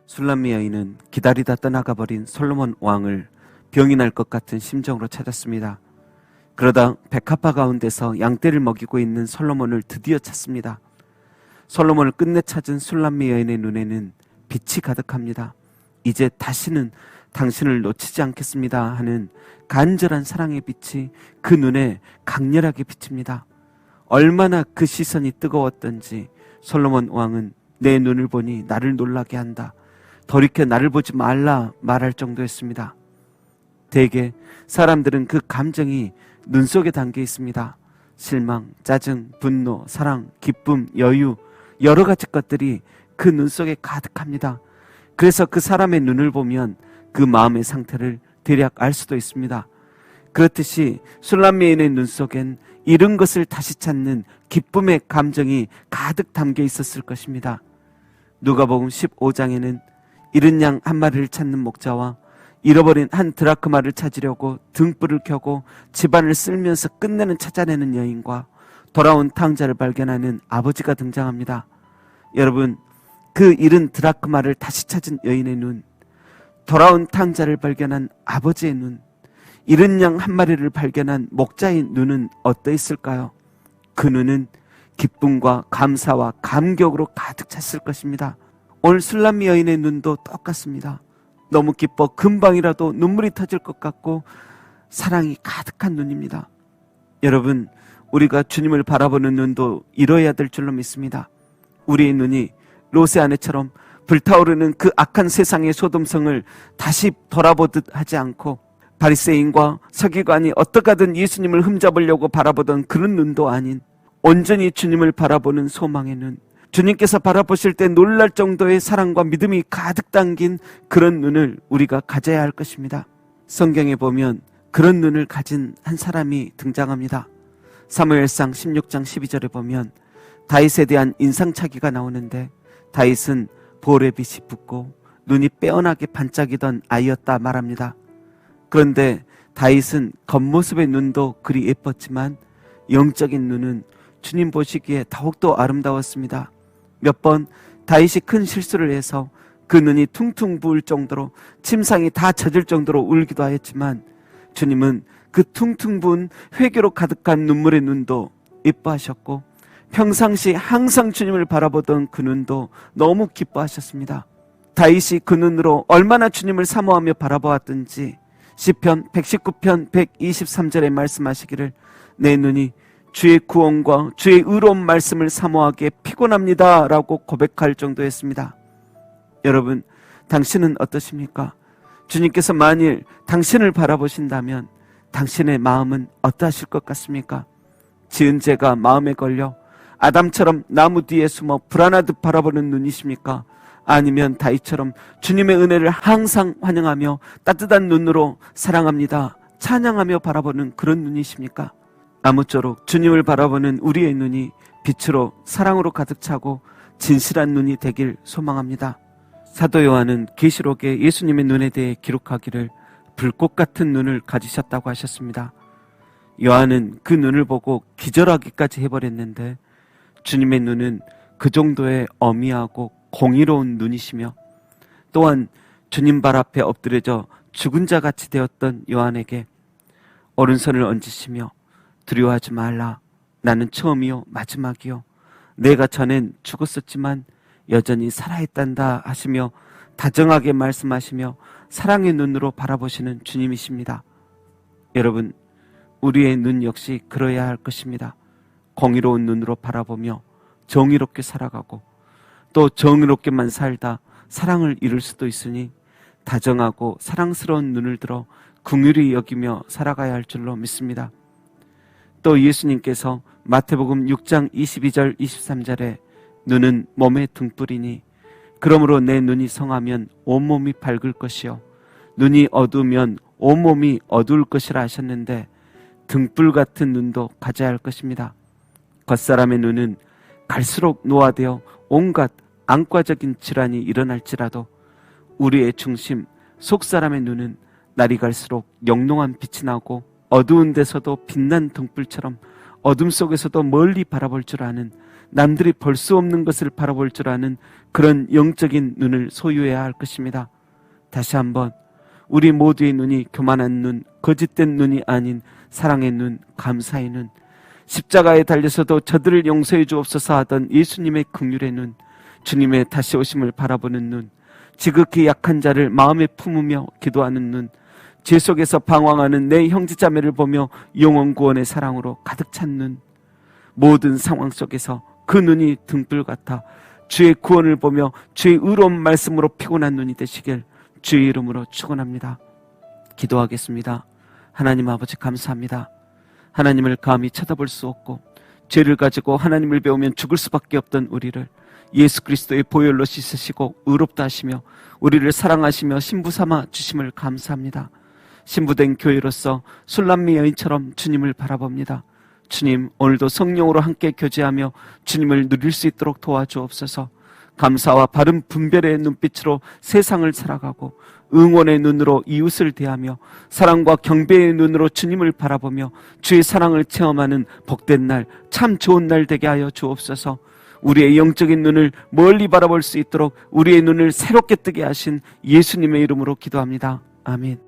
술람미 여인은 기다리다 떠나가 버린 솔로몬 왕을 병이 날 것 같은 심정으로 찾았습니다. 그러다 백합화 가운데서 양떼를 먹이고 있는 솔로몬을 드디어 찾습니다. 솔로몬을 끝내 찾은 술람미 여인의 눈에는 빛이 가득합니다. 이제 다시는 당신을 놓치지 않겠습니다 하는 간절한 사랑의 빛이 그 눈에 강렬하게 비칩니다. 얼마나 그 시선이 뜨거웠던지 솔로몬 왕은 내 눈을 보니 나를 놀라게 한다, 돌이켜 나를 보지 말라 말할 정도였습니다. 대개 사람들은 그 감정이 눈 속에 담겨 있습니다. 실망, 짜증, 분노, 사랑, 기쁨, 여유, 여러 가지 것들이 그 눈 속에 가득합니다. 그래서 그 사람의 눈을 보면 그 마음의 상태를 대략 알 수도 있습니다. 그렇듯이 술람미 여인의 눈 속엔 잃은 것을 다시 찾는 기쁨의 감정이 가득 담겨 있었을 것입니다. 누가복음 15장에는 잃은 양 한 마리를 찾는 목자와 잃어버린 한 드라크마를 찾으려고 등불을 켜고 집안을 쓸면서 끝내는 찾아내는 여인과 돌아온 탕자를 발견하는 아버지가 등장합니다. 여러분, 그 잃은 드라크마를 다시 찾은 여인의 눈, 돌아온 탕자를 발견한 아버지의 눈, 잃은 양 한 마리를 발견한 목자의 눈은 어떠했을까요? 그 눈은 기쁨과 감사와 감격으로 가득 찼을 것입니다. 오늘 술람미 여인의 눈도 똑같습니다. 너무 기뻐 금방이라도 눈물이 터질 것 같고 사랑이 가득한 눈입니다. 여러분, 우리가 주님을 바라보는 눈도 이뤄야 될 줄로 믿습니다. 우리의 눈이 롯의 아내처럼 불타오르는 그 악한 세상의 소돔성을 다시 돌아보듯 하지 않고 바리새인과 서기관이 어떻게 하든 예수님을 흠잡으려고 바라보던 그런 눈도 아닌 온전히 주님을 바라보는 소망의 눈, 주님께서 바라보실 때 놀랄 정도의 사랑과 믿음이 가득 담긴 그런 눈을 우리가 가져야 할 것입니다. 성경에 보면 그런 눈을 가진 한 사람이 등장합니다. 사무엘상 16장 12절에 보면 다윗에 대한 인상착의가 나오는데, 다윗은 볼의 빛이 붓고 눈이 빼어나게 반짝이던 아이였다 말합니다. 그런데 다윗은 겉모습의 눈도 그리 예뻤지만 영적인 눈은 주님 보시기에 더욱더 아름다웠습니다. 몇 번 다윗이 큰 실수를 해서 그 눈이 퉁퉁 부을 정도로 침상이 다 젖을 정도로 울기도 하였지만 주님은 그 퉁퉁 부은 회개로 가득한 눈물의 눈도 예뻐하셨고 평상시 항상 주님을 바라보던 그 눈도 너무 기뻐하셨습니다. 다윗이 그 눈으로 얼마나 주님을 사모하며 바라보았든지 시편 119편 123절에 말씀하시기를 내 눈이 주의 구원과 주의 의로운 말씀을 사모하기에 피곤합니다 라고 고백할 정도였습니다. 여러분, 당신은 어떠십니까? 주님께서 만일 당신을 바라보신다면 당신의 마음은 어떠하실 것 같습니까? 지은 죄가 마음에 걸려 아담처럼 나무 뒤에 숨어 불안하듯 바라보는 눈이십니까? 아니면 다윗처럼 주님의 은혜를 항상 환영하며 따뜻한 눈으로 사랑합니다, 찬양하며 바라보는 그런 눈이십니까? 아무쪼록 주님을 바라보는 우리의 눈이 빛으로 사랑으로 가득 차고 진실한 눈이 되길 소망합니다. 사도 요한은 계시록에 예수님의 눈에 대해 기록하기를 불꽃 같은 눈을 가지셨다고 하셨습니다. 요한은 그 눈을 보고 기절하기까지 해버렸는데 주님의 눈은 그 정도의 어미하고 공의로운 눈이시며 또한 주님 발 앞에 엎드려져 죽은 자 같이 되었던 요한에게 오른손을 얹으시며 두려워하지 말라, 나는 처음이요 마지막이요 내가 전엔 죽었었지만 여전히 살아있단다 하시며 다정하게 말씀하시며 사랑의 눈으로 바라보시는 주님이십니다. 여러분, 우리의 눈 역시 그러야 할 것입니다. 공의로운 눈으로 바라보며 정의롭게 살아가고 또 정의롭게만 살다 사랑을 잃을 수도 있으니 다정하고 사랑스러운 눈을 들어 긍휼히 여기며 살아가야 할 줄로 믿습니다. 또 예수님께서 마태복음 6장 22절 23절에 눈은 몸의 등불이니 그러므로 내 눈이 성하면 온몸이 밝을 것이요 눈이 어두우면 온몸이 어두울 것이라 하셨는데 등불 같은 눈도 가져야 할 것입니다. 겉사람의 눈은 갈수록 노화되어 온갖 안과적인 질환이 일어날지라도 우리의 중심 속사람의 눈은 날이 갈수록 영롱한 빛이 나고 어두운 데서도 빛난 등불처럼 어둠 속에서도 멀리 바라볼 줄 아는 남들이 볼 수 없는 것을 바라볼 줄 아는 그런 영적인 눈을 소유해야 할 것입니다. 다시 한번 우리 모두의 눈이 교만한 눈, 거짓된 눈이 아닌 사랑의 눈, 감사의 눈, 십자가에 달려서도 저들을 용서해 주옵소서 하던 예수님의 긍휼의 눈, 주님의 다시 오심을 바라보는 눈, 지극히 약한 자를 마음에 품으며 기도하는 눈, 죄 속에서 방황하는 내 형제자매를 보며 영원 구원의 사랑으로 가득 찬 눈, 모든 상황 속에서 그 눈이 등불 같아 주의 구원을 보며 주의 의로운 말씀으로 피곤한 눈이 되시길 주의 이름으로 축원합니다. 기도하겠습니다. 하나님 아버지 감사합니다. 하나님을 감히 쳐다볼 수 없고 죄를 가지고 하나님을 배우면 죽을 수밖에 없던 우리를 예수 그리스도의 보혈로 씻으시고 의롭다 하시며 우리를 사랑하시며 신부 삼아 주심을 감사합니다. 신부된 교회로서 술람미 여인처럼 주님을 바라봅니다. 주님, 오늘도 성령으로 함께 교제하며 주님을 누릴 수 있도록 도와주옵소서. 감사와 바른 분별의 눈빛으로 세상을 살아가고 응원의 눈으로 이웃을 대하며 사랑과 경배의 눈으로 주님을 바라보며 주의 사랑을 체험하는 복된 날, 참 좋은 날 되게 하여 주옵소서. 우리의 영적인 눈을 멀리 바라볼 수 있도록 우리의 눈을 새롭게 뜨게 하신 예수님의 이름으로 기도합니다. 아멘.